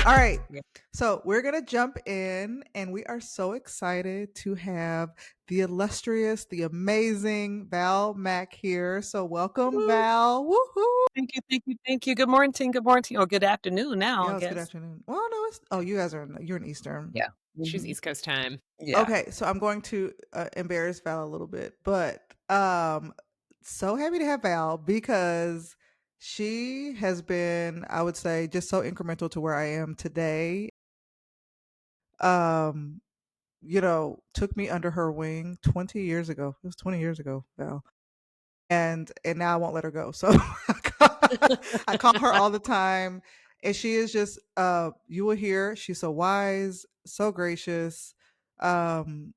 All right. Yeah. So we're going to jump in, and we are so excited to have the illustrious, the amazing Val Mack here. So welcome, Woo. Val. Woohoo. Thank you, thank you, thank you. Good morning, good morning, or good afternoon now, I Yeah, it's good guess. afternoon. Well, no, you guys you're in Eastern. Yeah. She's Mhm. East Coast time. Yeah. Okay. So I'm going to embarrass Val a little bit, but so happy to have Val because she has been, I would say, just so incremental to where I am today. Um, took me under her wing 20 years ago. It was 20 years ago, Val. And now I won't let her go. So I call her all the time, and she is just you will hear she's so wise, so gracious, and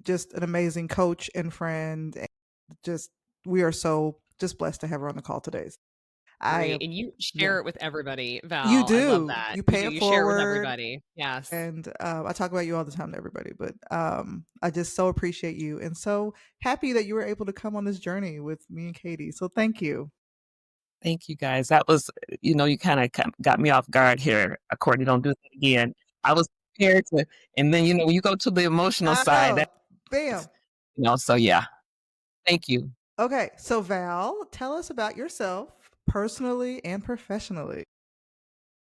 just an amazing coach and friend. And just we are so just blessed to have her on the call today. I Great. And you Yeah. share it with everybody, You Val. I love do. that. You You pay do. it You share it with forward. everybody. Yes. And I talk about you all the time to everybody, but I just so appreciate you and so happy that you were able to come on this journey with me and Katie. So thank you. Thank you, guys. That was, you kinda got me off guard here. Courtney, don't do that again. I was prepared to, and then, when you go to the emotional I side, know. that's, Bam. so yeah. Thank you. Okay, so Val, tell us about yourself personally and professionally.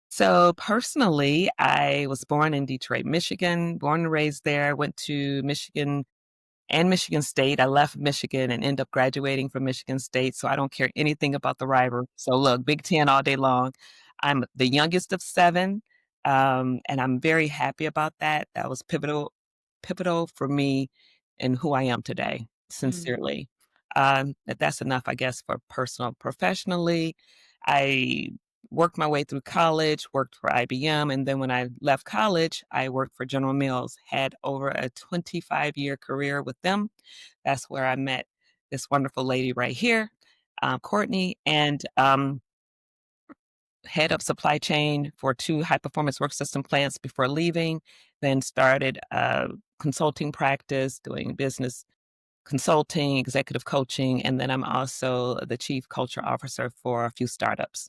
So, personally, I was born in Detroit, Michigan, born and raised there, went to Michigan and Michigan State. I left Michigan and ended up graduating from Michigan State, so I don't care anything about the rival. So look, Big Ten all day long. I'm the youngest of 7, and I'm very happy about that. That was pivotal for me and who I am today, Mm. sincerely. That's enough, I guess, for personal. Professionally, I worked my way through college, worked for IBM, and then when I left college, I worked for General Mills, had over a 25-year career with them. That's where I met this wonderful lady right here, Courtney, and head of supply chain for 2 high-performance work system plants before leaving, then started a consulting practice doing business consulting, executive coaching, and then I'm also the chief culture officer for a few startups.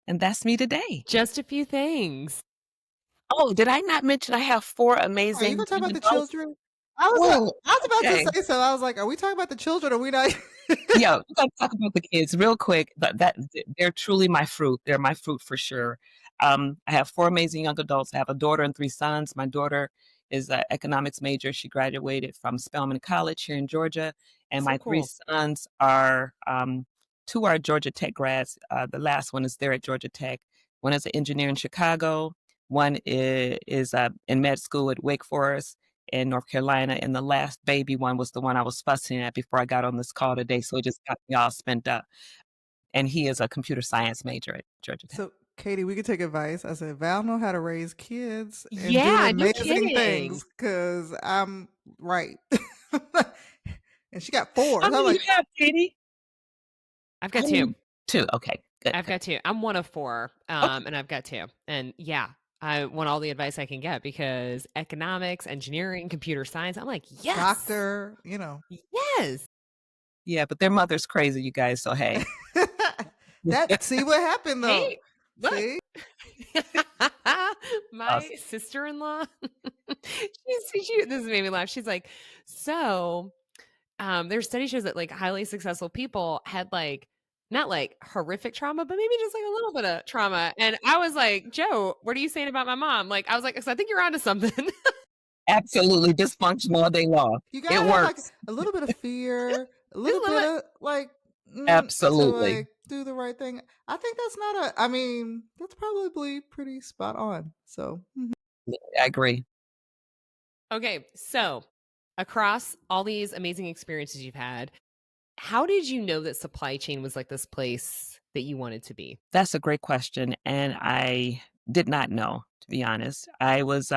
And that's me today. Just a few things. Oh, did I not mention I have 4 Are you amazing gonna talk young about the adults? children? Oh, I was about to okay. say so. I was like, are we talking about the children or are we not? Yeah, we gotta talk about the kids real quick. They're truly my fruit. They're my fruit for sure. I have 4 amazing young adults. I have a daughter and 3 sons. My daughter is an economics major. She graduated from Spelman College here in Georgia, and So my 3 cool. sons are 2 are Georgia Tech grads. The last one is there at Georgia Tech. One is an engineer in Chicago. One is in med school at Wake Forest in North Carolina, and the last baby one was the one I was fussing at before I got on this call today, so it just got me all spent up, and he is a computer science major at Georgia Tech. So, Katie, we could take advice. I said, Val know how to raise kids and do Yeah, no amazing kidding. things because I'm right. And she got four. How So I'm many you like, have, Katie? I've How got 2. many? 2, okay, good, I've good. got 2. I'm one of 4, Okay. and I've got 2. And yeah, I want all the advice I can get because economics, engineering, computer science. I'm like, yes, doctor, yes. Yeah, but their mother's crazy, you guys, so hey. See what happened though. Hey, look. See? My Awesome. sister-in-law, this made me laugh. She's like, so, their study shows that like highly successful people had like not like horrific trauma, but maybe just like a little bit of trauma. And I was like, Joe, what are you saying about my mom? Like, I was like, 'cause I think you're onto something. Absolutely dysfunctional all day long. You It gotta have like works. a little bit of fear, a Just little a little bit bit. of like to Absolutely. like do the right thing. I think that's not a I mean, that's probably pretty spot on. So I agree. Okay, so across all these amazing experiences you've had, how did you know that supply chain was like this place that you wanted to be? That's a great question, and I did not know, to be honest. I was,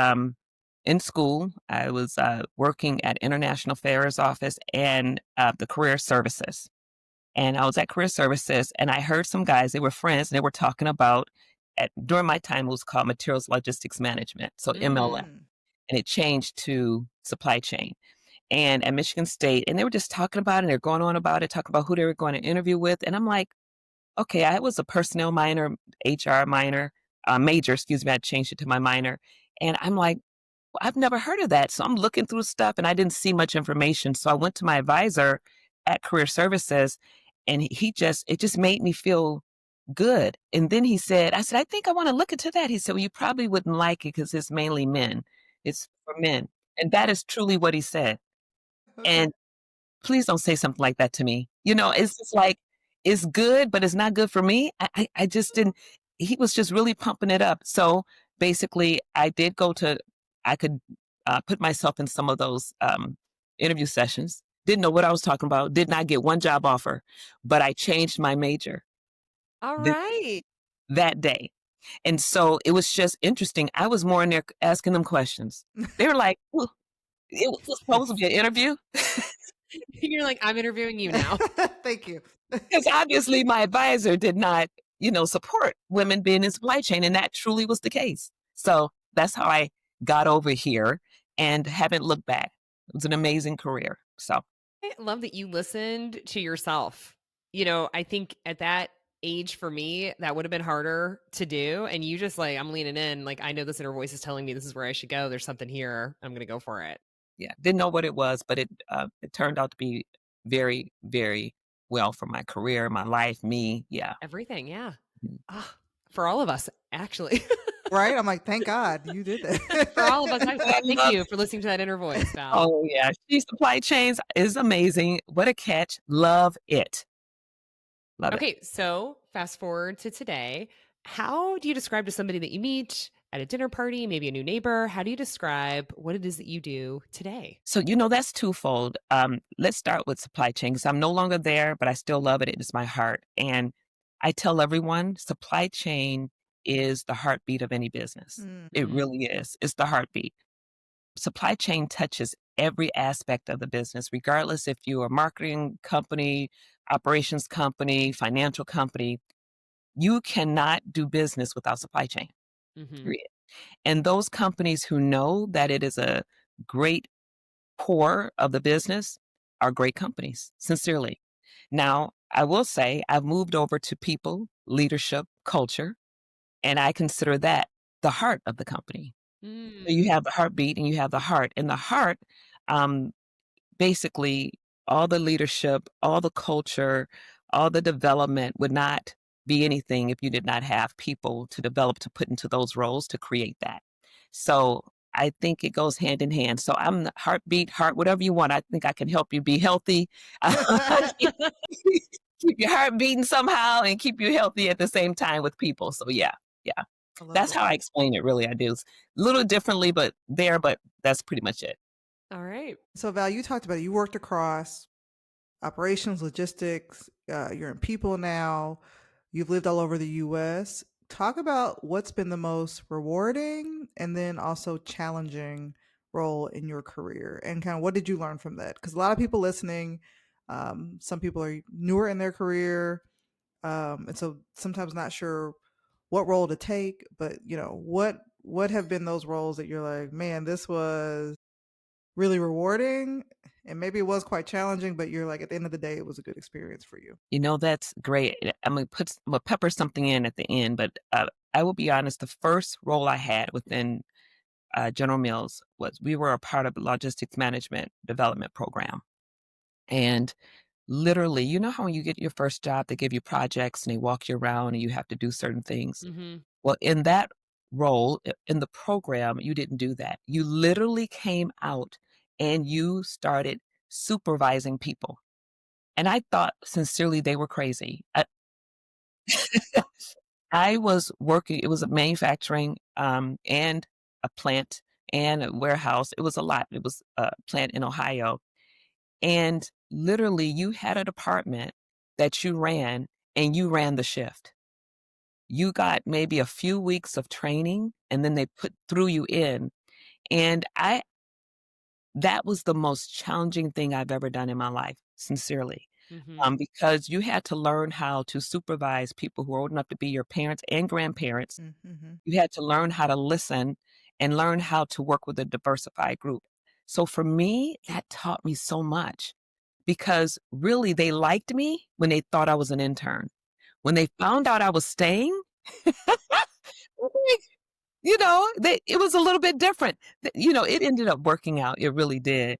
in school. I was, working at International Affairs Office and, the Career Services, and I was at Career Services, and I heard some guys, they were friends, and they were talking about during my time, it was called Materials Logistics Management, so MLM, mm. and it changed to supply chain. And at Michigan State, and they were just talking about it, and they're going on about it, talking about who they were going to interview with, and I'm like, okay, I was a personnel minor, HR minor, major, excuse me, I changed it to my minor. And I'm like, "Well, I've never heard of that." So I'm looking through stuff and I didn't see much information. So I went to my advisor at Career Services and it just made me feel good. And then I said, "I think I want to look into that." He said, "Well, you probably wouldn't like it because it's mainly men. It's for men." And that is truly what he said. Okay. And please don't say something like that to me. It's just like, it's good, but it's not good for me. I just didn't he was just really pumping it up. So, basically, I could, put myself in some of those, interview sessions. Didn't know what I was talking about, did not get one job offer, but I changed my major All th right. that day. And so, it was just interesting. I was more in there asking them questions. They were like, "Well, it was supposed to be an interview?" You're like, "I'm interviewing you now." Thank you. Because obviously my advisor did not, support women being in supply chain, and that truly was the case. So that's how I got over here and haven't looked back. It was an amazing career. So I love that you listened to yourself. I think at that age for me, that would have been harder to do. And you just like, I'm leaning in, like, I know this inner voice is telling me this is where I should go. There's something here. I'm going to go for it. yeah, didn't know what it was, but it turned out to be very, very well for my career, my life, me. Yeah. Everything. Yeah. Mhm. Ah, for all of us, actually. Right? I'm like, "Thank God you did For all of us, that." I thank love you for listening to that inner voice, Val. Oh yeah. She supply chains is amazing. What a catch. Love it. Love it. Okay, so fast forward to today. How do you describe to somebody that you meet at a dinner party, maybe a new neighbor? How do you describe what it is that you do today? So, that's twofold. Let's start with supply chain because I'm no longer there, but I still love it. It is my heart. And I tell everyone supply chain is the heartbeat of any business. Mm. It Mhm. really is. It's the heartbeat. Supply chain touches every aspect of the business, regardless if you're a marketing company, operations company, financial company. You cannot do business without supply chain, Mhm. period. And those companies who know that it is a great core of the business are great companies, sincerely. Now, I will say I've moved over to people, leadership, culture, and I consider that the heart of the company. So you Mm. have the heartbeat and you have the heart. And the heart, um, basically, all the leadership, all the culture, all the development would not be anything if you did not have people to develop to put into those roles to create that. So I think it goes hand in hand. So I'm the heartbeat, heart, whatever you want. I think I can help you be healthy, keep keep your heart beating somehow, and keep you healthy at the same time with people. So yeah, yeah, I love that's it. how I explain it. Really, I do. It's a little differently, but that's pretty much it. All right. So Val, you talked about it. You worked across operations, logistics, you're in people now, you've lived all over the US. Talk about what's been the most rewarding and then also challenging role in your career and kind of what did you learn from that? Because a lot of people listening, some people are newer in their career, and so sometimes not sure what role to take, but what have been those roles that you're like, man, this was really rewarding and maybe it was quite challenging, but you're like, at the end of the day, it was a good experience for you. That's great. I'm gonna pepper something in at the end, but I will be honest. The first role I had within General Mills was we were a part of the logistics management development program, and literally, you know how when you get your first job, they give you projects and they walk you around and you have to do certain things. Mhm. Well, in that role in the program, you didn't do that. You literally came out and you started supervising people, and I thought sincerely they were crazy. I was working it was a manufacturing, and a plant and a warehouse. It was a lot. It was a plant in Ohio, and literally, you had a department that you ran, and you ran the shift. You got maybe a few weeks of training, and then they threw you in, and I that was the most challenging thing I've ever done in my life, sincerely, Mhm. because you had to learn how to supervise people who are old enough to be your parents and grandparents. Mm-hmm. You had to learn how to listen and learn how to work with a diversified group. So for me, that taught me so much because really they liked me when they thought I was an intern. When they found out I was staying, It was a little bit different. It ended up working out. It really did.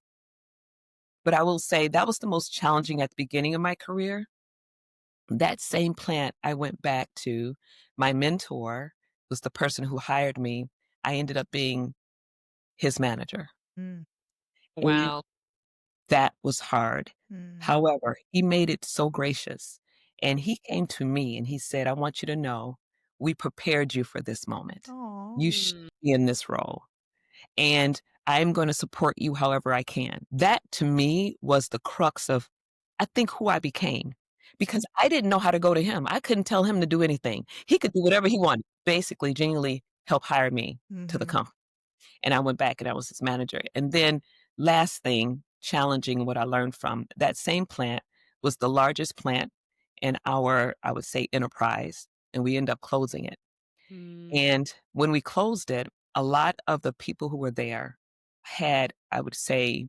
But I will say that was the most challenging at the beginning of my career. That same plant I went back to, my mentor was the person who hired me. I ended up being his manager. Mm, And Wow. that was hard. mm. However, he made it so gracious. And he came to me and he said, I want you to know we prepared you for this moment. Aw. You should Mm, be in this role. And I'm going to support you however I can. That to me was the crux of, I think, who I became because I didn't know how to go to him. I couldn't tell him to do anything. He could do whatever he wanted, basically, genuinely help hire me to the Mhm. company. And I went back and I was his manager. And then, last thing, challenging what I learned from that same plant was the largest plant in our, I would say, enterprise. And we ended up closing it. mm, And when we closed it, a lot of the people who were there had, I would say,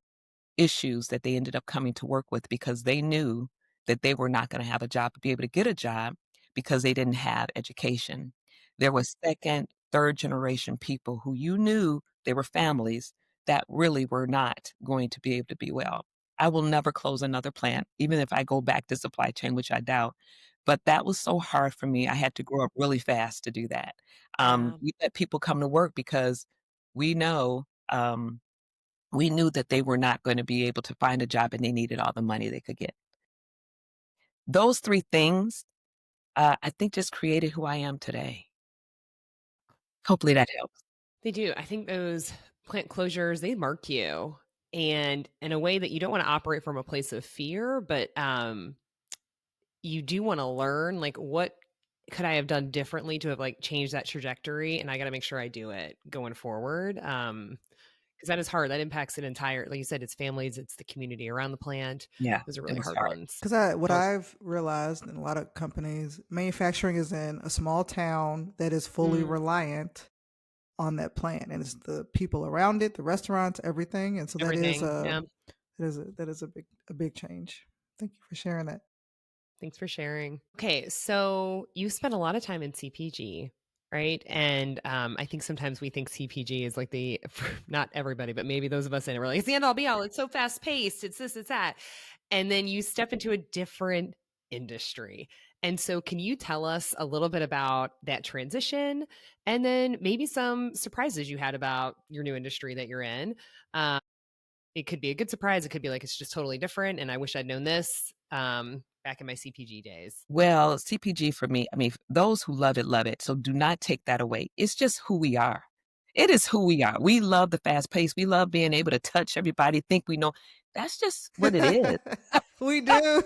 issues that they ended up coming to work with because they knew that they were not going to have a job, be able to get a job because they didn't have education. There was second, third generation people who you knew they were families that really were not going to be able to be well. I will never close another plant, even if I go back to supply chain, which I doubt. But that was so hard for me. I had to grow up really fast to do that. yeah. We let people come to work because we know we knew that they were not going to be able to find a job and they needed all the money they could get. Those 3 things, I think just created who I am today. Hopefully that helps. They do. I think those plant closures, they mark you and in a way that you don't want to operate from a place of fear, but you do want to learn like what could I have done differently to have like changed that trajectory and I got to make sure I do it going forward. Because that is hard. That impacts an entire, like you said, it's families, it's the community around the plant. Yeah, Those are it really was hard hard. ones. 'Cause what Those I've realized in a lot of companies, manufacturing is in a small town that is fully Mm, reliant on that plant, and it's the people around it, the restaurants, everything, and so everything. Yeah. that is a big change. Thank you for sharing that. Thanks for sharing. Okay, so you spent a lot of time in CPG, right? And I think sometimes we think CPG is like the not everybody, but maybe those of us in it, we're like, it's the end all be all. It's so fast paced. It's this, it's that. And then you step into a different industry. And so, can you tell us a little bit about that transition and then maybe some surprises you had about your new industry that you're in? Um, it could be a good surprise. It could be like it's just totally different, and I wish I'd known this back in my CPG days. Well, CPG for me, I mean, those who love it, so do not take that away. It's just who we are. It is who we are. We love the fast pace. We love being able to touch everybody, think we know. That's just what it is. We do.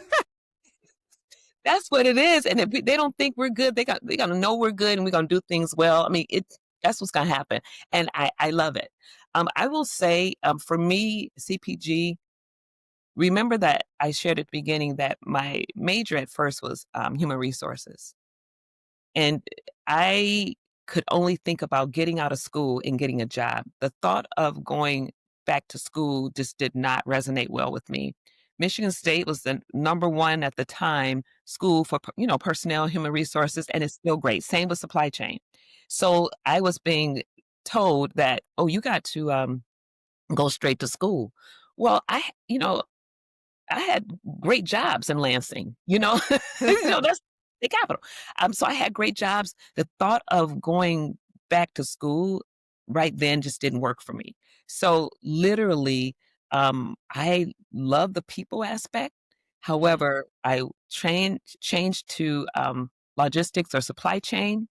That's what it is, and if they don't think we're good, they gotta know we're good, and we're gonna do things well. I mean, that's what's gonna happen, and I love it. I will say, for me, CPG, remember that I shared at the beginning that my major at first was, human resources. And I could only think about getting out of school and getting a job. The thought of going back to school just did not resonate well with me. Michigan State was the number one at the time school for personnel, human resources, and it's still great. Same with supply chain. So I was being told that, oh, you got to go straight to school. Well, I had great jobs in Lansing, that's the capital. So I had great jobs. The thought of going back to school right then just didn't work for me. So literally, I love the people aspect. Mm, However, I changed to logistics or supply chain,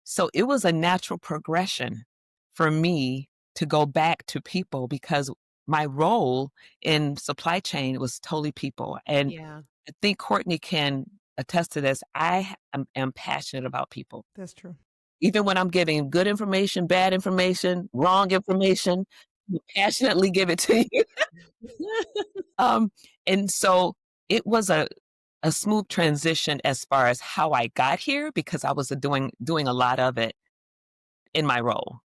so it was a natural progression for me to go back to people because my role in supply chain was totally people. And yeah. I think Courtney can attest to this. I am passionate about people. That's true. Even when I'm giving good information, bad information, wrong information, I passionately give it to you. Um, and so it was a smooth transition as far as how I got here because I was doing a lot of it in my role.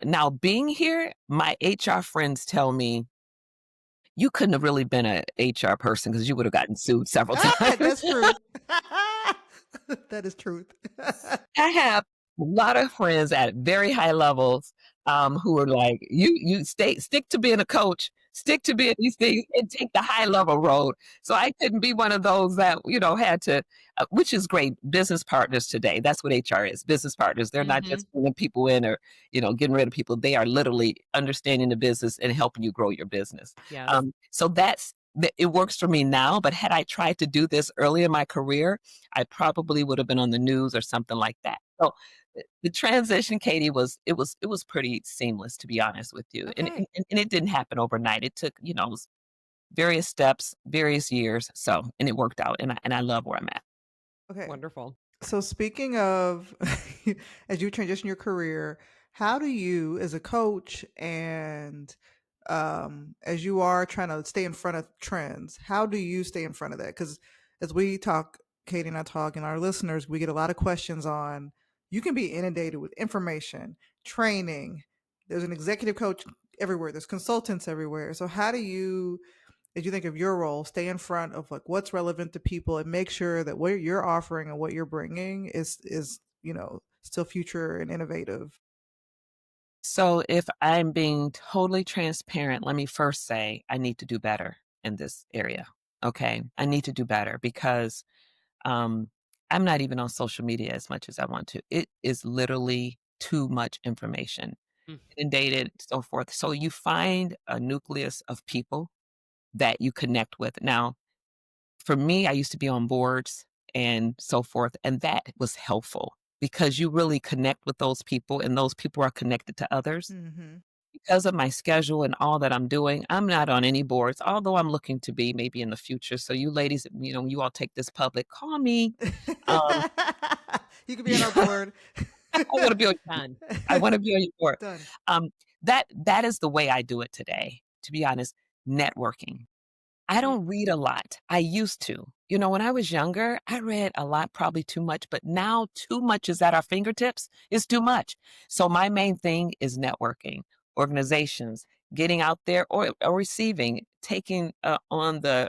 Now being here, my HR friends tell me, "You couldn't have really been a HR person because you would have gotten sued several Ah, times." that's truth. That is truth. I have. lot of friends at very high levels, who are like, "You stick to being a coach, stick to being these things, and take the high level road." So I couldn't be one of those that, had to, which is great, business partners today. That's what HR is, business partners. They're not Mhm. just bringing people in or, getting rid of people. They are literally understanding the business and helping you grow your business. Yes. So it works for me now, but had I tried to do this early in my career, I probably would have been on the news or something like that. So the transition, Katie, it was pretty seamless, to be honest with you, and Okay. it didn't happen overnight. It took, it was various steps, various years, and it worked out, and I love where I'm at. Okay. Wonderful. So speaking of, as you transition your career, how do you, as a coach, and as you are trying to stay in front of trends, how do you stay in front of that? Because as we talk, Katie and I talk, and our listeners, we get a lot of questions on. You can be inundated with information, training. There's an executive coach everywhere. There's consultants everywhere. So how do you, as you think of your role, stay in front of like what's relevant to people and make sure that what you're offering and what you're bringing is still future and innovative. So if I'm being totally transparent, let me first say I need to do better in this area. Okay, I need to do better because um, I'm not even on social media as much as I want to. It is literally too much information, Mm. inundated, so forth. So you find a nucleus of people that you connect with. Now, for me, I used to be on boards and so forth, and that was helpful because you really connect with those people and those people are connected to others. Mm-hmm. Because of my schedule and all that I'm doing, I'm not on any boards, although I'm looking to be maybe in the future. So you ladies, you all take this public, call me. Um, You could be on our board. I wanna be on your board. Done. I wanna be on your board. Done. Um, that is the way I do it today, to be honest, networking. I Mm. don't read a lot. I used to. When I was younger, I read a lot, probably too much, but now too much is at our fingertips. It's too much. So my main thing is networking, organizations, getting out there or receiving, taking on the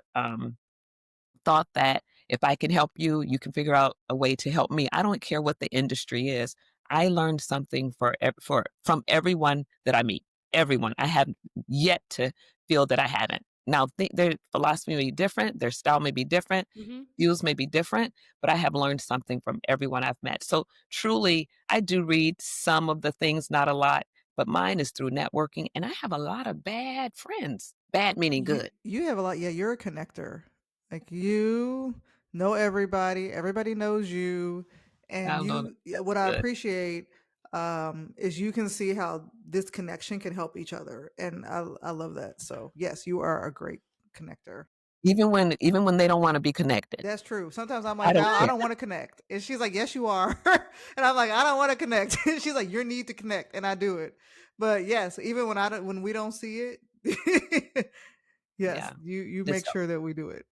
thought that if I can help you, you can figure out a way to help me. I don't care what the industry is. I learned something from everyone that I meet. Everyone. I have yet to feel that I haven't. Now, their philosophy may be different, their style may be different, Mhm. views may be different, but I have learned something from everyone I've met. So truly, I do read some of the things, not a lot, but mine is through networking, and I have a lot of bad friends. Bad meaning You good. you have a lot. Yeah, you're a connector. Like you know everybody. Everybody knows you, I and don't know. you. Yeah, what I Good. appreciate is you can see how this connection can help each other, and I love that. So yes, you are a great connector. Even when they don't wanna be connected. That's true. Sometimes I'm I like, don't "Val, I care. don't want to connect," and she's like, "Yes, you are," and I'm like, "I don't want to connect." And she's like, "You need to connect," and I do it. But yes, even when we don't see it, yes, Yeah. you make Just sure that we do it.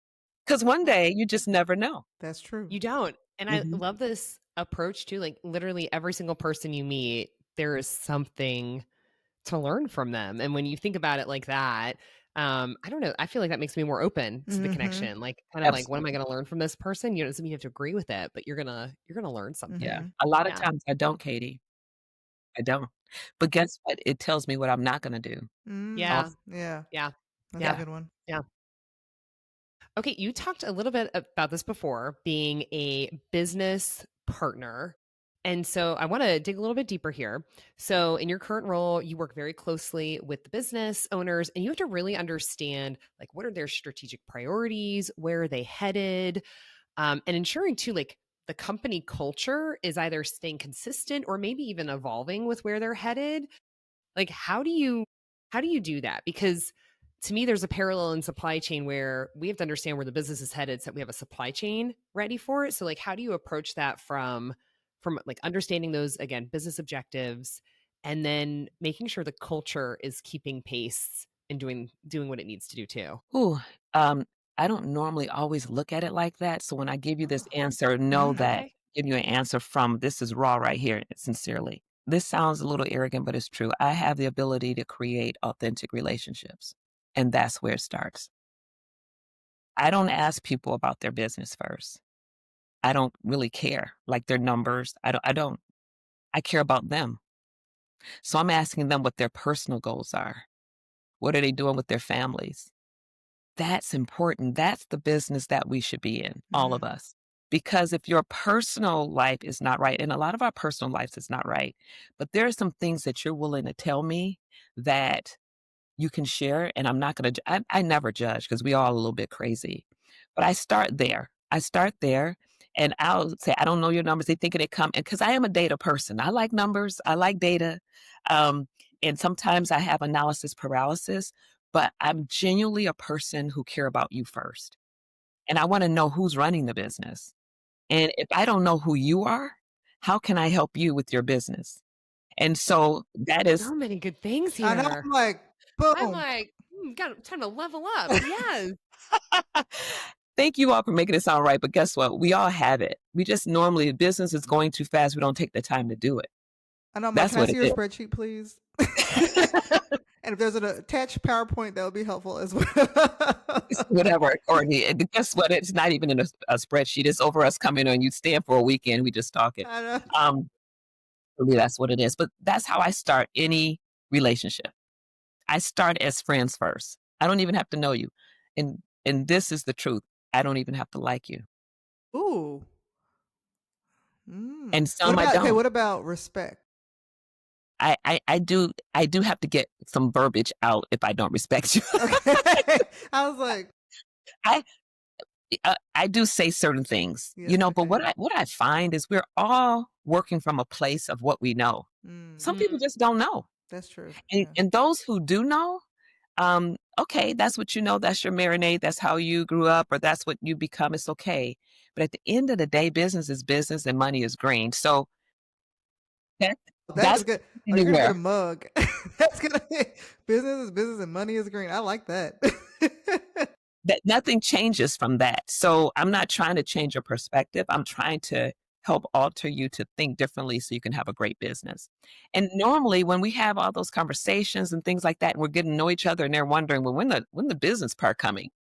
'cause one day you just never know. That's true. You don't. And I Mhm. love this approach too. Like literally every single person you meet, there is something to learn from them. And when you think about it like that, I don't know. I feel like that makes me more open to the Mhm. connection. Like kind of like, what am I Absolutely. going to learn from this person? You know, it doesn't mean you have to agree with it, but you're gonna learn Yeah. something. Mhm. A lot of Yeah. times I don't, Katie. I don't. But guess what? It tells me what I'm not gonna do Yeah. Mm. also. Yeah, Yeah. that's a Yeah. Yeah. good one. Yeah. Okay, you talked a little bit about this before, being a business partner. And so I want to dig a little bit deeper here. So, in your current role, you work very closely with the business owners and you have to really understand like what are their strategic priorities, where are they headed, and ensuring too like the company culture is either staying consistent or maybe even evolving with where they're headed. Like, how do you do that? Because to me, there's a parallel in supply chain where we have to understand where the business is headed so that we have a supply chain ready for it. So, like, how do you approach that from like understanding those again business objectives and then making sure the culture is keeping pace and doing what it needs to do too? Ooh, um, I don't normally always look at it like that, so when I give you this Oh, answer, know Mhm. that okay. give you an answer from this is raw right here, sincerely. This sounds a little arrogant, but it's true. I have the ability to create authentic relationships, and that's where it starts. I don't ask people about their business first. I don't really care, like their numbers. I don't. I care about them. So I'm asking them what their personal goals are. What are they doing with their families? That's important. That's the business that we should be in, all of Mhm. us. Because if your personal life is not right, and a lot of our personal lives is not right, but there are some things that you're willing to tell me that you can share, and I'm not gonna I never judge because we all a little bit crazy. But I start there. I start there, and I'll say, "I don't know your numbers." They thinking they come and because I am a data person. I like numbers, I like data, um, and sometimes I have analysis paralysis, but I'm genuinely a person who care about you first, and I wanna know who's running the business. And if I don't know who you are, how can I help you with your business? And so that is So many good things I know, here. I'm like, I'm boom. like, got time to level up. Yes. Thank you all for making it sound right, but guess what? We all have it. We just normally business is going too fast, we don't take the time to do it. I know, I'm like, That's "Can I what see it your is. spreadsheet, please?" And if there's an attached PowerPoint, that would be helpful as well. It's whatever, or the and guess what? It's not even in a spreadsheet, it's over us coming on, you stand for a weekend, we just talking. I know. Um, really, that's what it is, but that's how I start any relationship. I start as friends first. I don't even have to know you, and this is the truth, I don't even have to like you, Ooh. Mm. and some I What don't. about respect? I do have to get some verbiage out if I don't respect you. Okay. I was like, I I do say certain things, yes, but okay. what I find is we're all working from a place of what we know. Mm, Some people Mm. just don't know. that's true. And Yeah. and those who do know, okay, that's what you know, that's your marinade, that's how you grew up, or that's what you become, it's okay. But at the end of the day, business is business and money is green. So that That is that's good. Oh, you're gonna get a anywhere. mug. That's gonna be business is business and money is green. I like that. That nothing changes from that. So I'm not trying to change your perspective. I'm trying to help alter you to think differently so you can have a great business. And normally when we have all those conversations and things like that, and we're getting to know each other and they're wondering, well, when the business part coming?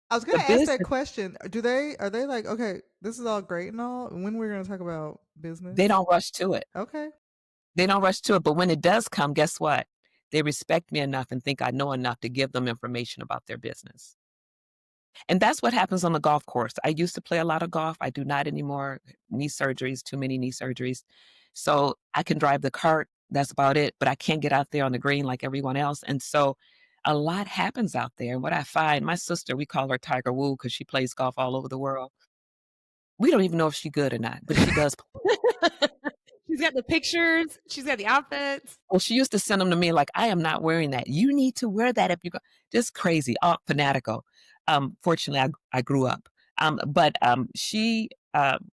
I was The gonna ask that business, question. Are they like, okay, this is all great and all, when we're gonna talk about they business? don't rush to it. Okay. They don't rush to it. But when it does come, guess what? They respect me enough and think I know enough to give them information about their business. And that's what happens on the golf course. I used to play a lot of golf. I do not anymore. Knee surgeries, too many knee surgeries. So I can drive the cart. That's about it. But I can't get out there on the green like everyone else. And so a lot happens out there. And what I find, my sister, we call her Tiger Woo because she plays golf all over the world. We don't even know if she's good or not, but she does. She's got the pictures. She's got the outfits. Well, she used to send them to me like, I am not wearing that. You need to wear that if you go. Just crazy, all fanatical. Fortunately, I grew up. But she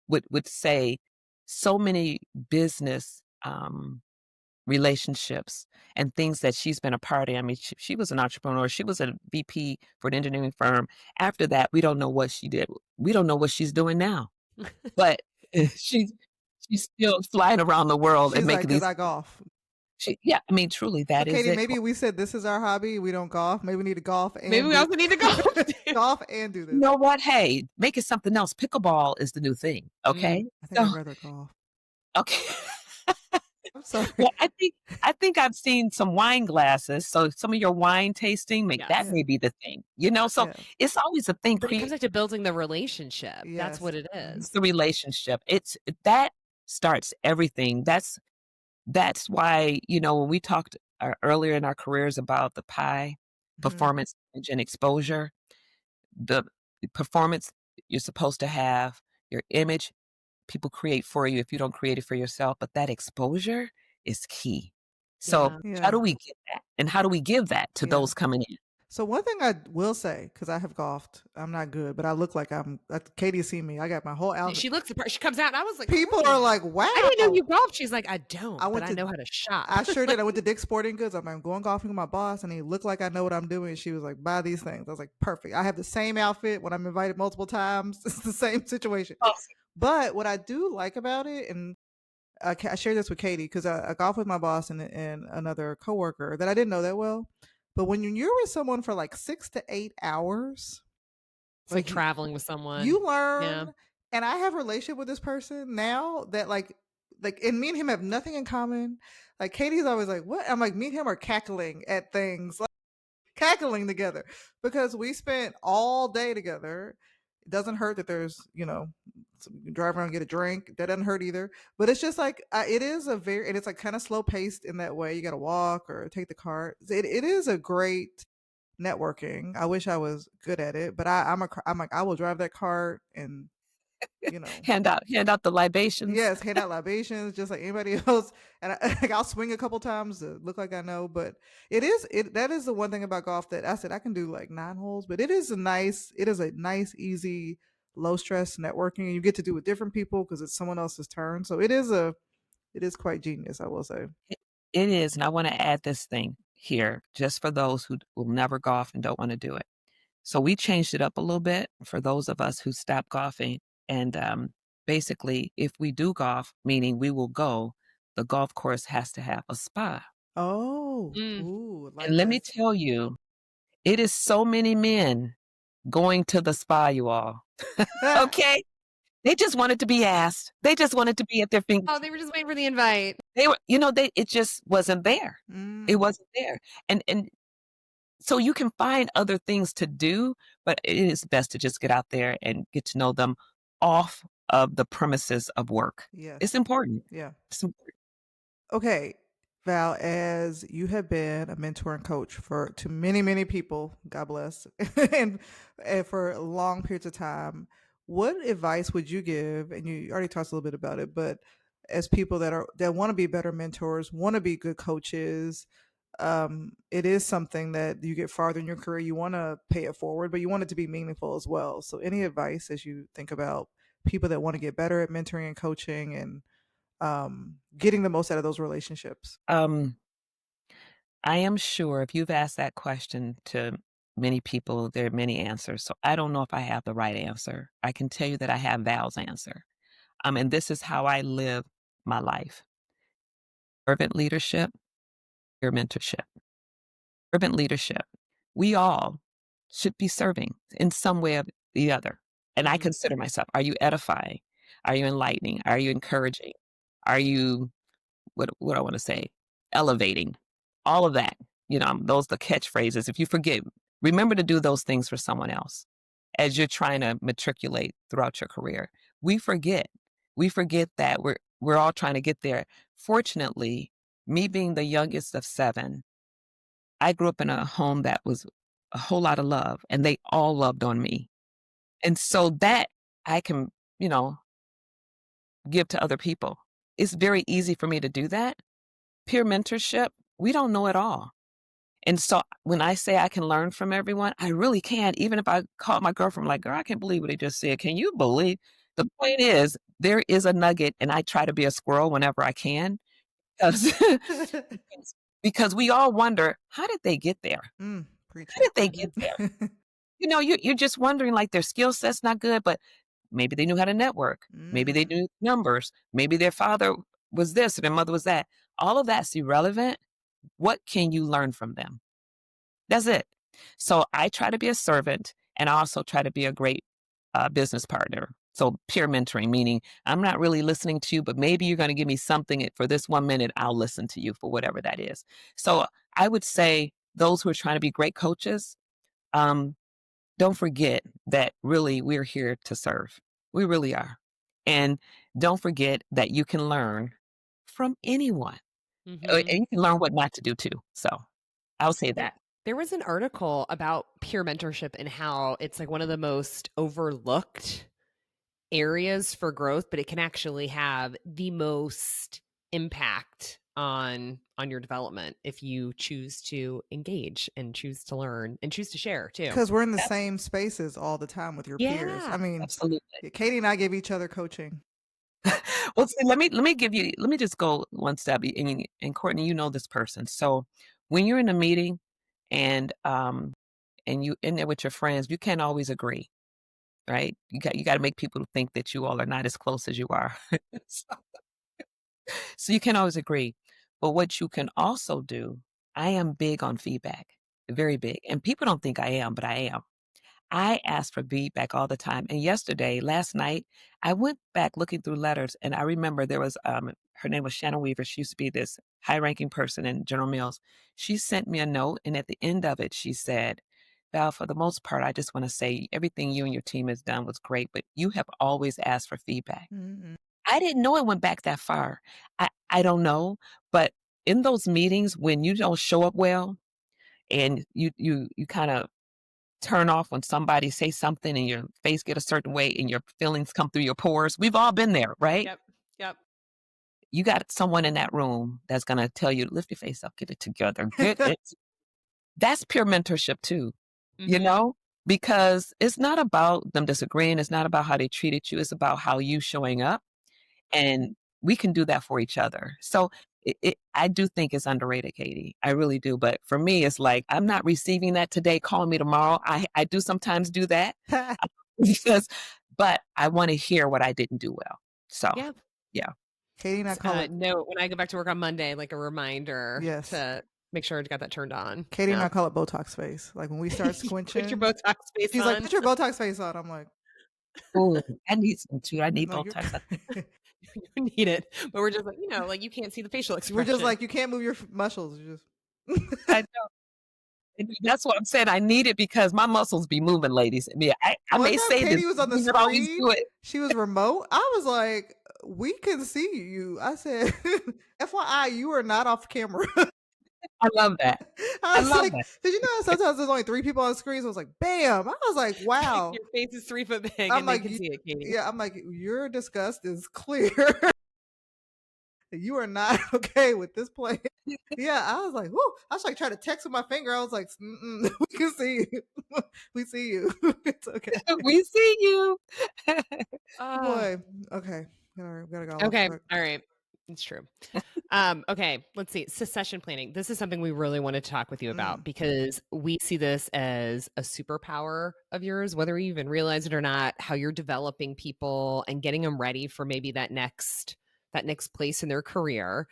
would say so many business relationships and things that she's been a part of. I mean, she was an entrepreneur. She was a VP for an engineering firm. After that, we don't know what she did. We don't know what she's doing now. But she's she's still flying around the world and She's like, making "'Cause these I golf." yeah, I mean, truly, So, that is Katie, it. maybe we said this is our hobby, we don't golf. Maybe we need to golf Maybe and we do also need to golf too. golf and do You this. know what? Hey, make it something else. Pickleball is the new thing, Mm. okay? I think So I'd rather golf. okay. I'm sorry. Well, I think I've seen some wine glasses, so some of your wine tasting, make that Yes. Yeah, may be the thing, So yeah, it's always a thing, But it comes create back to building the relationship. That's yes. what it Mhm, it's is. the relationship. That starts everything. That's why, when we talked, earlier in our careers about the pie, mhm. performance, image, and exposure, the performance, you're supposed to have your image, people create for you if you don't create it for yourself, but that exposure is key. So, Yeah. how do Yeah, we get that? And how do we give that to yeah. those coming in? So one thing I will say, because I have golfed, I'm not good, but I look like Katie see me. I got my whole outfit. She looks the part. She comes out, and I was like, People "Holy, are like, I didn't know "Wow." you golfed." She's like, "I I don't, but went I to know how to shop." I sure did. Like, I went to Dick's Sporting Goods. I'm going golfing with my boss, and he looked like I know what I'm doing. She was like, "Buy these things." I was like, "Perfect." I have the same outfit when I'm invited multiple times. It's the same situation. Awesome. But what I do like about it, and I share this with Katie because I golf with my boss and another coworker that I didn't know that well. But when you're with someone for like 6 to 8 hours, it's like like traveling with someone. you Yeah. learn, and I have a relationship with this person now that like like, and me and him have nothing in common. Like Katie's always like, "What?" I'm like, "Me and him are cackling at things, like cackling together because we spent all day together." It doesn't hurt that there's, you can drive around and get a drink. That doesn't hurt either. But it's just like it is a very, and it's like kind of slow paced in that way. You got to walk or take the cart. It is a great networking. I wish I was good at it, but I'm like I will drive that cart and you know Hand out the libations. yes, hand out libations just like anybody else, and like, I'll swing a couple times to look like I know. But that is the one thing about golf that I said I can do like 9 holes, but it is a nice, easy, low stress networking, and you get to do with different people because it's someone else's turn. So it is quite genius, I will say. It it is, and I wanna add this thing here, just for those who will never golf and don't wanna do it. So we changed it up a little bit for those of us who stopped golfing, and, basically, if we do golf, meaning we will go, the golf course has to have a spa, Oh, Mm. ooh, and like let me this. tell you, it is so many men going to the spa, you all, okay? They just wanted to be asked. They just wanted to be at their Oh, fingertips. they were just waiting for the invite. They were they it just wasn't there. It Mm, wasn't there, and so you can find other things to do, but it is best to just get out there and get to know them off of the premises of work. It's yes, important. yeah. It's important. Okay, Val, as you have been a mentor and coach to many, many people, God bless, and, for long periods of time, what advice would you give? And you already talked a little bit about it, but as people that want to be better mentors, want to be good coaches, it is something that you get farther in your career. You want to pay it forward, but you want it to be meaningful as well. So, any advice as you think about people that want to get better at mentoring and coaching and getting the most out of those relationships? Um, I am sure if you've asked that question to many people, there are many answers. So I don't know if I have the right answer. I can tell you that I have Val's answer. And this is how I live my life. Servant leadership, your mentorship. Servant leadership. We all should be serving in some way or the other. And I Hmm. consider myself, are you edifying? Are you enlightening? Are you encouraging? Are you, what I want to say, elevating? All of that. Those the catchphrases. If you forget, remember to do those things for someone else as you're trying to matriculate throughout your career. We forget. We forget that we're all trying to get there. Fortunately, me being the youngest of seven, I grew up in a home that was a whole lot of love, and they all loved on me. And so that I can, you know, give to other people. It's very easy for me to do that. Peer mentorship, we don't know it all. And so when I say I can learn from everyone, I really can. Even if I call my girlfriend, like, girl, I can't believe what he just said. Can you believe? The point is, there is a nugget, and I try to be a squirrel whenever I can because, because we all wonder, how did they get there? Preach How it. did they get there? You're just wondering, like, their skill set's not good, but maybe they knew how to network. Maybe they Hmm. knew numbers. Maybe their father was this or their mother was that. All of that's irrelevant. What can you learn from them? That's it. So I try to be a servant and I also try to be a great business partner. So peer mentoring, meaning I'm not really listening to you, but maybe you're going to give me something for this 1 minute. I'll listen to you for whatever that is. So I would say those who are trying to be great coaches, um, don't forget that really we're here to serve. We really are. And don't forget that you can learn from anyone. Mhm. And you can learn what not to do too. So I'll say There that. there was an article about peer mentorship and how it's, like, one of the most overlooked areas for growth, but it can actually have the most impact on your development if you choose to engage and choose to learn and choose to share too. Because we're in the Abs same spaces all the time with your peers. Yeah. I mean, absolutely. yeah, Katie and I give each other coaching. Well, see, let me just go one step, and Courtney, you know this person. So when you're in a meeting and you in there with your friends, you can't always agree, right? You got to make people think that you all are not as close as you are. So so you can't always agree. But what you can also do, I am big on feedback, very big. And people don't think I am, but I am. I ask for feedback all the time. And last night, I went back looking through letters and I remember there was her name was Shannon Weaver. She used to be this high-ranking person in General Mills. She sent me a note, and at the end of it, she said, "Val, for the most part, I just want to say everything you and your team has done was great, but you have always asked for feedback." Mhm. I didn't know it went back that far. I don't know, but in those meetings when you don't show up well and you kinda turn off when somebody say something and your face get a certain way and your feelings come through your pores. We've all been there, right? Yep. Yep. You got someone in that room that's gonna tell you, "Lift your face up, get it together, get it." That's pure mentorship too, you Mhm. know? Because it's not about them disagreeing, it's not about how they treated you, it's about how you showing up, and we can do that for each other. So, I do think it's underrated, Katie. I really do, but for me, it's like, I'm not receiving that today, call me tomorrow. I do sometimes do that, because but I wanna hear what I didn't do well. So, Yeah. yeah. Katie and I call it Note when I go back to work on Monday, like a reminder yes. to make sure I got that turned on. Katie and Yeah. I call it Botox face. Like when we start Put your squinching, Botox face she's like, on. "Put your Botox face on." I'm like, Ooh, I need some too. I need "No, you're." Botox. You need it, but we're just like, like you can't see the facial We're just expression. like, "You can't move your muscles." You just I know. And that's what I'm saying. I need it because my muscles be moving, ladies. I mean, I One may time say this, Katie was on the we would always screen. do it. She was remote. I was like, "We can see you." I said, "FYI, you are not off camera." I love that. I I was love like, that. "Did you know sometimes there's only 3 people on the screen?" So I was like, "Bam." I was like, "Wow." Your face is 3 foot big I'm and they like, can "You." see it, Katie. Yeah, I'm like, "Your disgust is clear. You are not okay with this play." Yeah, I was like, "Whoo." I was like trying to text with my finger. I was like, "Mm-mm, we can see you. We see you. It's okay." We see you. Ah. Boy, okay. All right, we gotta go off Okay. track. All right. It's true. Okay, let's see. Succession planning. This is something we really want to talk with you about Mm. because we see this as a superpower of yours, whether you even realize it or not, how you're developing people and getting them ready for maybe that next place in their career.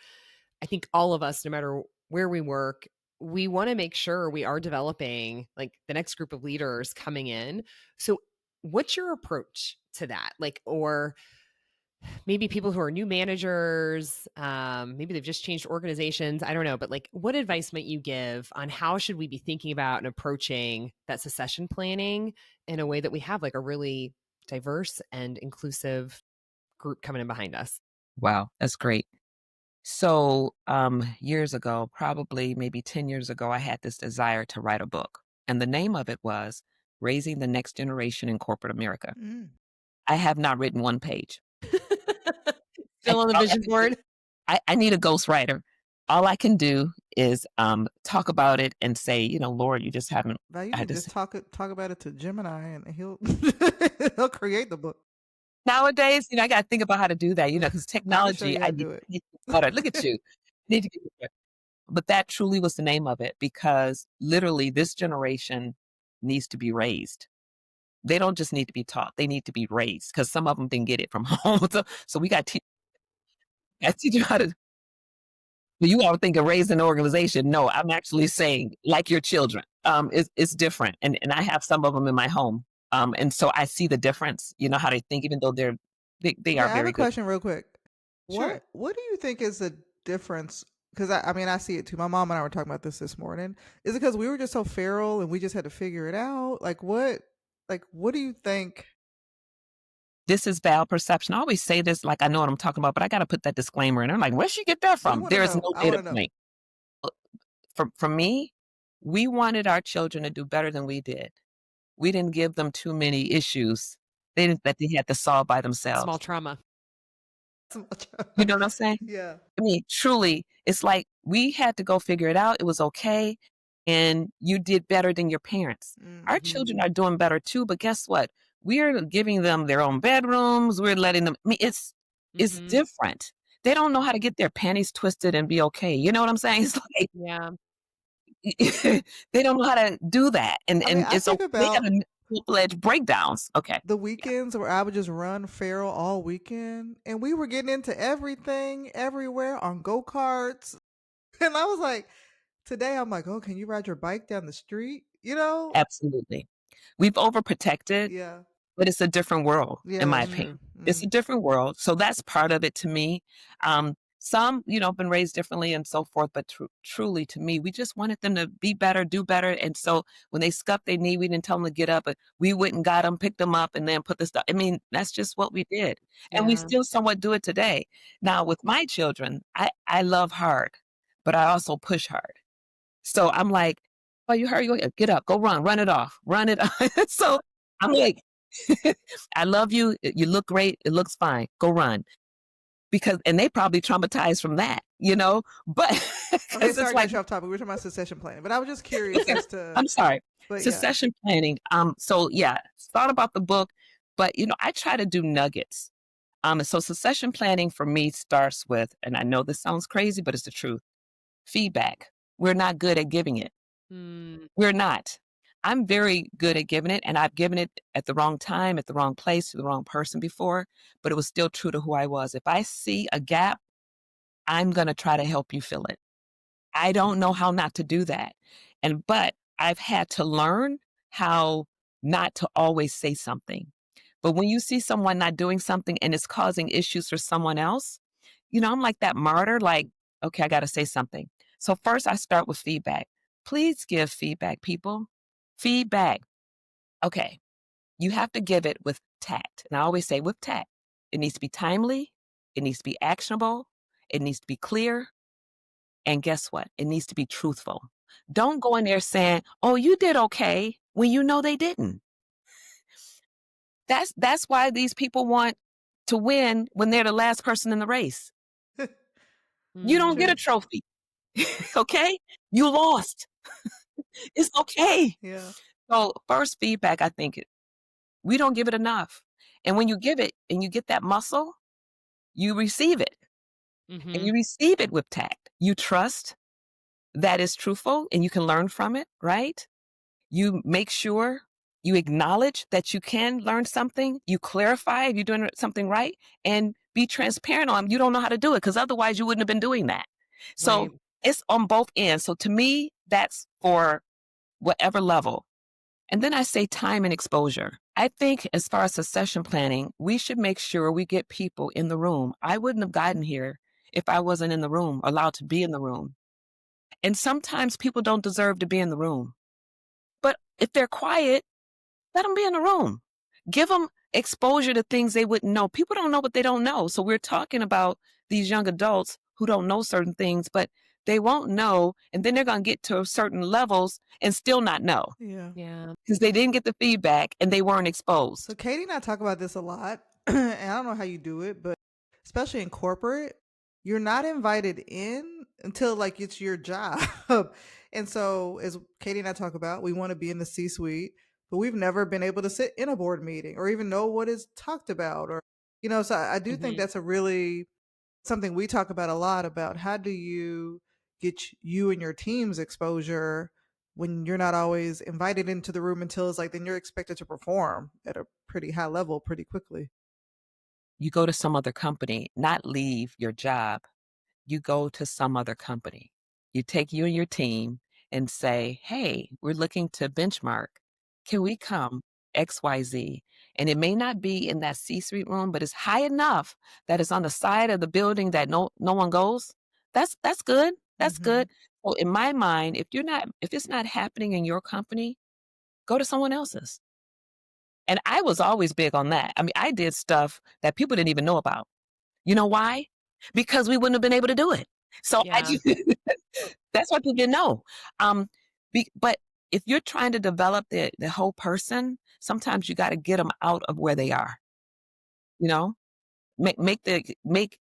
I think all of us, no matter where we work, we want to make sure we are developing like the next group of leaders coming in. So what's your approach to that? Like, or maybe people who are new managers, maybe they've just changed organizations, I don't know, but like what advice might you give on how should we be thinking about and approaching that succession planning in a way that we have like a really diverse and inclusive group coming in behind us? Wow, that's great. So, years ago, probably maybe 10 years ago, I had this desire to write a book, and the name of it was Raising the Next Generation in Corporate America. Mm. I have not written one page. Still on the All I vision can do board? I need a ghostwriter. All I can do is, talk about it and say, "Lord, you just haven't." Now you I need to just just talk about it to Gemini and he'll he'll create the book. nowadays, I gotta think about how to do that, because I can show technology, you how I to need do it. to get better. Look at you. Need to get better. But that truly was the name of it because literally this generation needs to be raised. They don't just need to be taught, they need to be raised because some of them didn't get it from home. So we gotta teach you how to. You all think of raising an organization. No, I'm actually saying like your children. It's different. And I have some of them in my home. And so I see the difference, how they think, even though they Okay, are I have a very good. question real quick. Sure. What do you think is the difference? Because I mean, I see it too. My mom and I were talking about this morning. Is it because we were just so feral and we just had to figure it out? What do you think? This is bad perception. I always say this like I know what I'm talking about, but I gotta put that disclaimer in. I'm like, where'd she get that We from? want to There is know. no I want data to know. point. For me, we wanted our children to do better than we did. We didn't give them too many issues that they had to solve by Small themselves. trauma. You know what I'm saying? Yeah. I mean, truly, it's like we had to go figure it out. It was okay. And you did better than your parents. Our Hmm. children are doing better too, but guess what? We're giving them their own bedrooms. We're letting them, I mean, it's Mhm. different. They don't know how to get their panties twisted and be okay. You know what I'm saying? It's like Yeah. they don't know how to do that. And I mean, and I it's think okay. They about got full-fledged breakdowns. Okay. the Yeah. weekends where I would just run feral all weekend, and we were getting into everything, everywhere on go karts, and I was like, today I'm like, oh, can you ride your bike down the street? You know? Absolutely. We've overprotected. Yeah. But it's a different world, Yeah, in my that's opinion. true. It's a Mm. different world, so that's part of it to me. Some, been raised differently and so forth, but truly to me, we just wanted them to be better, do better. And so when they scuffed their knee, we didn't tell them to get up, but we went and got them, picked them up, and then put the stuff. I mean, that's just what we did. And we Yeah. still somewhat do it today. Now, with my children, I love hard, but I also push hard. So I'm like, oh, you hurry, get up, go run it off, run it. So I'm like, I love you. You look great. It looks fine. Go run. And they probably traumatized from that, but Okay, because it's sorry to like, get you off topic. We were talking about succession planning, but I was just curious yeah, as to, I'm sorry, but yeah. succession planning. So yeah, thought about the book, but I try to do nuggets. So succession planning for me starts with, and I know this sounds crazy, but it's the truth. Feedback. We're not good at giving it. Mm, We're not. I'm very good at giving it, and I've given it at the wrong time, at the wrong place, to the wrong person before, but it was still true to who I was. If I see a gap, I'm going to try to help you fill it. I don't know how not to do that. But I've had to learn how not to always say something. But when you see someone not doing something and it's causing issues for someone else, I'm like that martyr, like, okay, I got to say something. So first I start with feedback. Please give feedback, people. Feedback. Okay. You have to give it with tact. And I always say with tact. It needs to be timely. It needs to be actionable. It needs to be clear. And guess what? It needs to be truthful. Don't go in there saying, "Oh, you did okay," when you know they didn't. That's why these people want to win when they're the last person in the race. You don't get mm, a True. trophy. Okay? You lost. It's okay. Yeah. So, first feedback, I think we don't give it enough. And when you give it and you get that muscle, you receive it. And mhm. you receive it with tact. You trust that is truthful and you can learn from it, right? You make sure you acknowledge that you can learn something, you clarify if you're doing something right, and be transparent on you don't know how to do it because otherwise you wouldn't have been doing that. So Right. it's on both ends. So to me, that's for whatever level. And then I say time and exposure. I think as far as succession planning, we should make sure we get people in the room. I wouldn't have gotten here if I wasn't in the room, allowed to be in the room. And sometimes people don't deserve to be in the room. But if they're quiet, let them be in the room. Give them exposure to things they wouldn't know. People don't know what they don't know. So we're talking about these young adults who don't know certain things, but they won't know. And then they're going to get to certain levels and still not know Yeah. Yeah. because they didn't get the feedback and they weren't So exposed. Katie and I talk about this a lot, and I don't know how you do it, but especially in corporate, you're not invited in until like it's your job. And so, as Katie and I talk about, we want to be in the C-suite, but we've never been able to sit in a board meeting or even know what is talked about, or So I do think Mhm. that's a really something we talk about a lot about how do you get you and your team's exposure when you're not always invited into the room until it's like then you're expected to perform at a pretty high level pretty quickly. You go to some other company, not leave your job. You go to some other company. You take you and your team and say, hey, we're looking to benchmark. Can we come XYZ? And it may not be in that C-suite room, but it's high enough that it's on the side of the building that no one goes. That's good. That's Hmm. good. So in my mind, if it's not happening in your company, go to someone else's. And I was always big on that. I mean, I did stuff that people didn't even know about. You know why? Because we wouldn't have been able to do it. So I Yeah. just that's what people didn't know. Um, but if you're trying to develop the whole person, sometimes you got to get them out of where they are. You know, make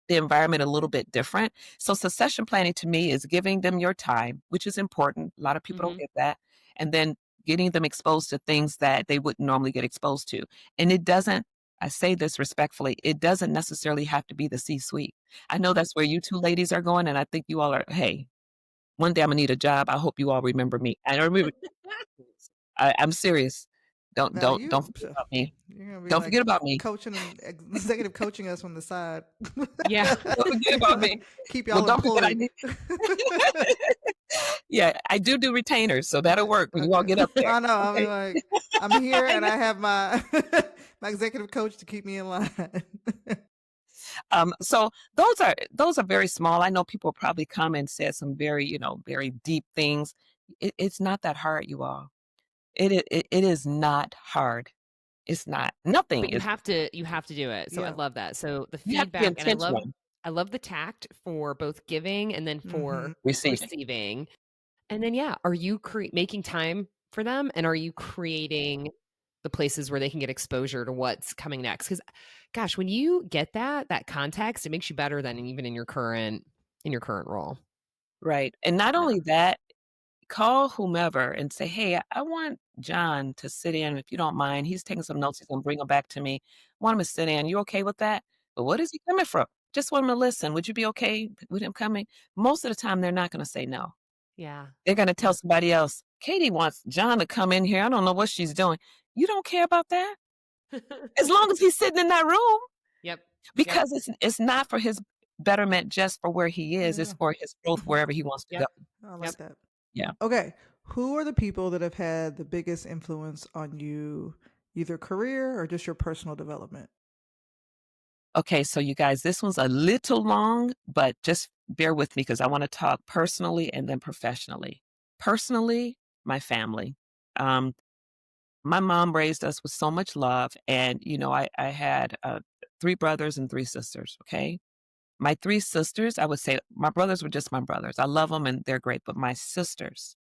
the environment a little bit different. So succession planning to me is giving them your time, which is important. A lot of people don't Mhm. get that, and then getting them exposed to things that they wouldn't normally get exposed to. And it doesn't. I say this respectfully. It doesn't necessarily have to be the C-suite. I know that's where you two ladies are going, and I think you all are. Hey, one day I'm gonna need a job. I hope you all remember me. I remember. I'm serious. Don't Val, don't you don't forget about me. you're gonna be Don't like forget about me. coaching and executive coaching us from the side. Yeah. Don't forget about me. Keep Well, y'all don't forget I employed. need. Yeah, I do retainers, so that'll work when you all Okay. get up there. I know. I mean, Okay. like, I'm here I and know. I have my my executive coach to keep me in line. So those are very small. I know people probably come and said some very, very deep things. It's not that hard, you all. It is not hard. It's not. Nothing But is. you have to do it. So I Yeah. love that. So the You have to be feedback, and intentional I love the tact for both giving and then Mhm. for receiving. receiving. And then, yeah, are you making time for them, and are you creating the places where they can get exposure to what's coming next? Because, gosh, when you get that context, it makes you better than even in your current role. Right. And not Yeah. only that, call whomever and say, "Hey, I want John to sit in if you don't mind. He's taking some notes. He's gonna bring them back to me. Want him to sit in. You okay with that? But what is he coming from? Just want him to listen. Would you be okay with him coming?" Most of the time, they're not gonna say no. Yeah. They're gonna tell Yeah. somebody else, "Katie wants John to come in here. I don't know what she's doing." You don't care about that? As long as he's sitting in that room, Yep. Yep. because it's not for his betterment just for where he is, it's Yeah. for his growth wherever he wants to go. Yep. I like Yep. that. Yeah. Okay. Who are the people that have had the biggest influence on you, either career or just your personal development? Okay, so you guys, this one's a little long, but just bear with me because I wanna talk personally and then professionally. Personally, my family. Um, my mom raised us with so much love, and, I had, 3 brothers and 3 sisters, okay? My 3 sisters, I would say my brothers were just my brothers. I love them and they're great, but my sisters,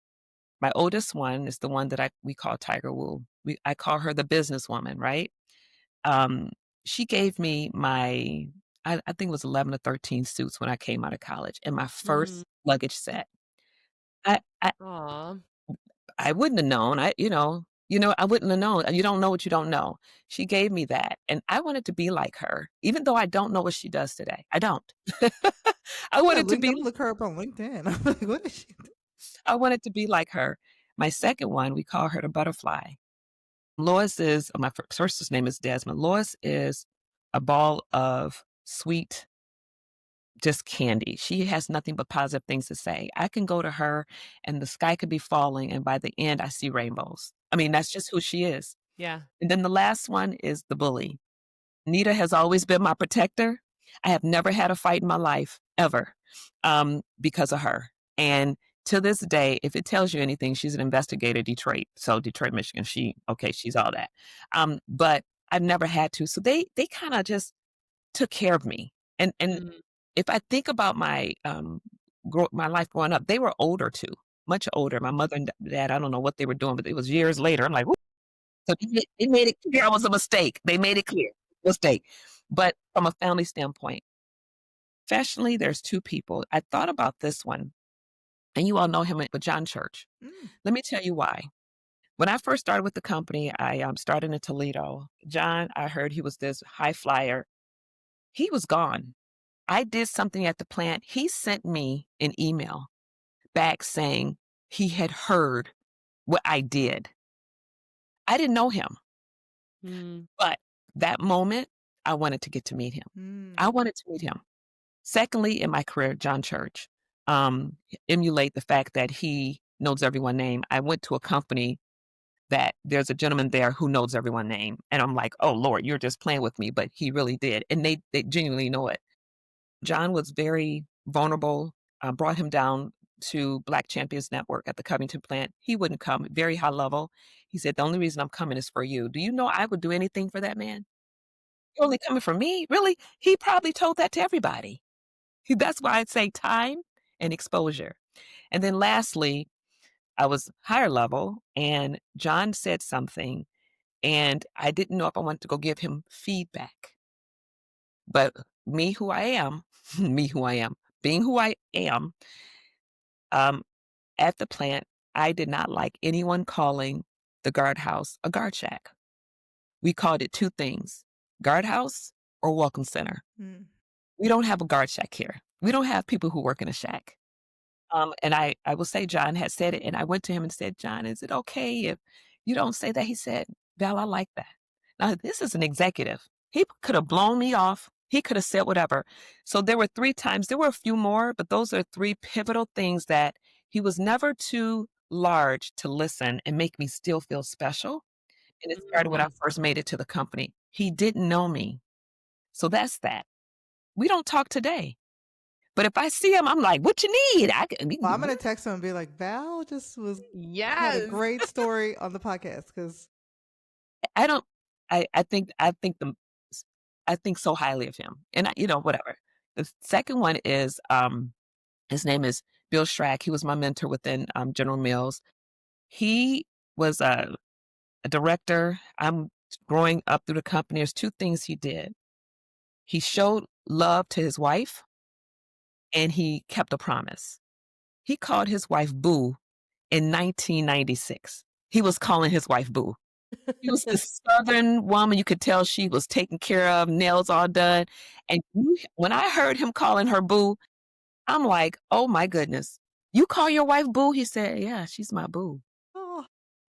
my oldest one is the one that we call Tiger Woo. I call her the businesswoman, right? Um, she gave me I think it was 11 or 13 suits when I came out of college and my Mm. first luggage set. I I Aw. I wouldn't have known. I wouldn't have known. You don't know what you don't know. She gave me that, and I wanted to be like her, even though I don't know what she does today. I don't. I Yeah, wanted to link be I'm look her up on LinkedIn. I'm like, what is she do? I wanted to be like her. My second one, we call her the butterfly. Lois is my sister's name is Desmond. Lois is a ball of sweet, just candy. She has nothing but positive things to say. I can go to her and the sky could be falling, and by the end, I see rainbows. I mean, that's just who she is. Yeah. And then the last one is the bully. Nita has always been my protector. I have never had a fight in my life ever, because of her. And to this day, if it tells you anything, she's an investigator, Detroit. So Detroit, Michigan. She's all that. But I've never had to. So they kind of just took care of me. And Mm. if I think about my life growing up, they were older too, much older. My mother and dad, I don't know what they were doing, but it was years later. I'm like, so they made it clear I was a mistake. They made it clear, mistake. But from a family standpoint, professionally, there's 2 people. I thought about this one, and you all know him with John Church. Mm, Let me tell you why. When I first started with the company, I started in Toledo. John, I heard he was this high flyer. He was gone. I did something at the plant. He sent me an email back saying he had heard what I did. I didn't know him. Mm. But that moment, I wanted to get to meet him. mm, I wanted to meet him. Secondly, in my career, John Church, emulate the fact that he knows everyone's name. I went to a company that there's a gentleman there who knows everyone's name, and I'm like, "Oh, Lord, you're just playing with me," but he really did, and they genuinely know it. John was very vulnerable, brought him down to Black Champions Network at the Covington plant. He wouldn't come, very high level. He said, "The only reason I'm coming is for you. Do you know I would do anything for that man?" You're only coming for me? Really? He probably told that to everybody. That's why I'd say time and exposure. And then lastly, I was higher level and John said something and I didn't know if I wanted to go give him feedback. But me who I am, me who I am, being who I am, um, at the plant, I did not like anyone calling the guardhouse a guard shack. We called it 2 things, guardhouse or welcome center. mm. We don't have a guard shack here. We don't have people who work in a shack. And I will say John had said it, and I went to him and said, "John, is it okay if you don't say that?" He said, "Val, I like that." Now, this is an executive. He could have blown me off. He could have said whatever. So there were 3 times. There were a few more, but those are 3 pivotal things that he was never too large to listen and make me still feel special. And it started when I Mm. first made it to the company. He didn't know me. So that's that. We don't talk today. But if I see him, I'm like, "What you need?" Well, I'm gonna text him and be like, "Val just had a Yes. great story on the podcast because I don't I think so highly of him, and whatever. The second one is, his name is Bill Schrack. He was my mentor within, General Mills. He was a director. I'm growing up through the company. There's 2 things he did. He showed love to his wife, and he kept a promise. He called his wife Boo in 1996. He was calling his wife Boo. She was this Southern woman, you could tell she was taken care of, nails all done, and when I heard him calling her boo, I'm like, "Oh my goodness. You call your wife boo?" He said, "Yeah, she's my boo." oh,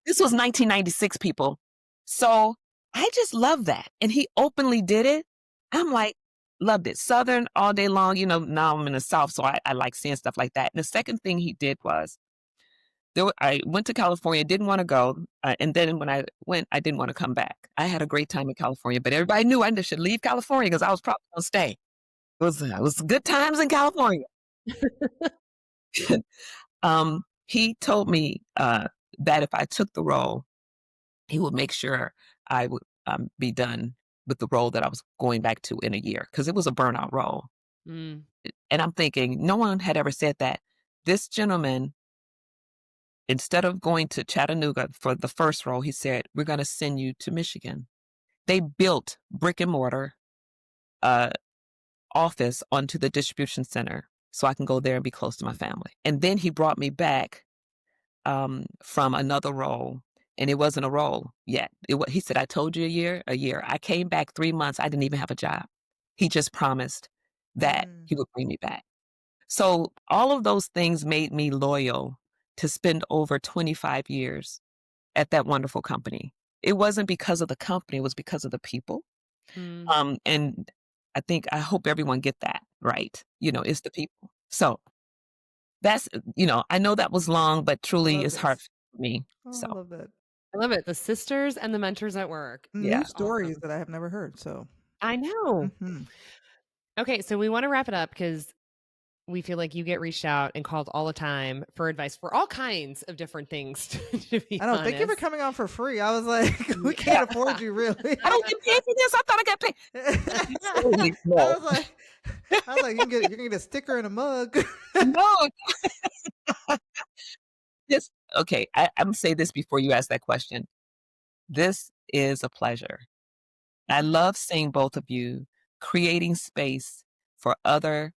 This was 1996, people. So, I just love that, and he openly did it. I'm like, loved it. Southern all day long, now I'm in the South, so I like seeing stuff like that, and the second thing he did was I went to California, didn't wanna go, and then when I went, I didn't wanna come back. I had a great time in California, but everybody knew I should leave California because I was probably gonna stay. It was good times in California. He told me, that if I took the role, he would make sure I would, be done with the role that I was going back to in a year because it was a burnout role. Mm, And I'm thinking, no one had ever said that. This gentleman, instead of going to Chattanooga for the first role, he said, "We're gonna send you to Michigan." They built brick and mortar, uh, office onto the distribution center so I can go there and be close to my family. And then he brought me back, from another role, and it wasn't a role yet. He said, "I told you a year, a year." I came back 3 months, I didn't even have a job. He just promised that mm, he would bring me back. So, all of those things made me loyal to spend over 25 years at that wonderful company. It wasn't because of the company, it was because of the people. mm. And I hope everyone get that, right? It's the people. So, I know that was long, but I truly love is heart this. for me. Oh, So, I love that. I love it. The sisters and the mentors at work. New yeah. That's stories awesome. that I have never heard. So, I know. mhm. Okay, so we want to wrap it up because we feel like you get reached out and called all the time for advice for all kinds of different things, to be I know. Thank you for honest. coming on for free. I was like, we Yeah. can't afford you, really. I don't get paid for this. I thought I got paid. Absolutely I no. was like, you can get a sticker and a mug. No. This Okay, I'm gonna say this before you ask that question. This is a pleasure. I love seeing both of you creating space for other.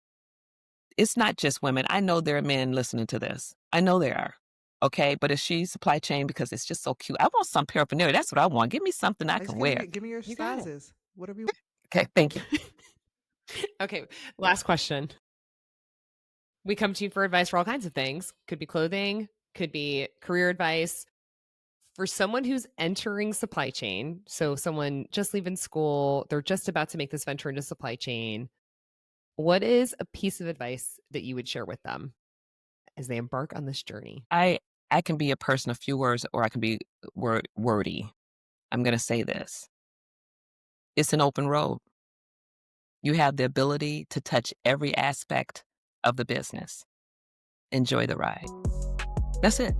It's not just women. I know there are men listening to this. I know there are. Okay, but is she supply chain because it's just so cute? I want some paraphernalia. That's what I want. Give me something I I just can wear. give me your You got it. sizes. Whatever you Okay, thank you. Okay, last question. We come to you for advice for all kinds of things. Could be clothing, could be career advice. For someone who's entering supply chain, so someone just leaving school, they're just about to make this venture into supply chain. What is a piece of advice that you would share with them as they embark on this journey? I I can be a person of few words or I can be wordy. I'm going to say this. It's an open road. You have the ability to touch every aspect of the business. Enjoy the ride. That's it.